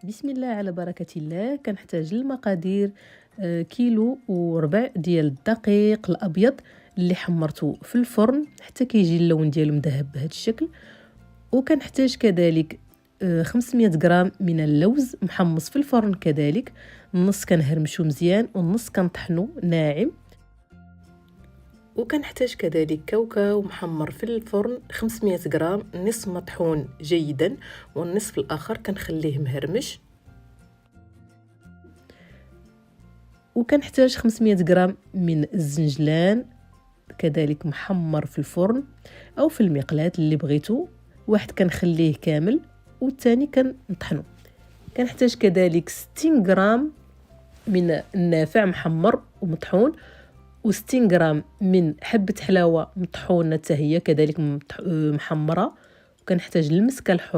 بسم الله على بركة الله. كنحتاج المقادير كيلو وربع ديال الدقيق الابيض اللي حمرته في الفرن حتى كيجي اللون ديالو مذهب بهذا الشكل. وكنحتاج كذلك 500 غرام من اللوز محمص في الفرن كذلك، النص كنهرمشو مزيان والنص كنطحنو ناعم. وكنحتاج كذلك كاوكاو محمر في الفرن 500 غرام، نصف مطحون جيدا والنصف الاخر كنخليه مهرمش. وكنحتاج 500 غرام من الزنجلان كذلك محمر في الفرن او في المقلاة اللي بغيتو، واحد كنخليه كامل والثاني كنطحنو. كنحتاج كذلك 60 غرام من النافع محمر ومطحون، و60 غرام من حبة حلاوة مطحونة حتى هي كذلك محمرة. وكنحتاج المسكة الحرة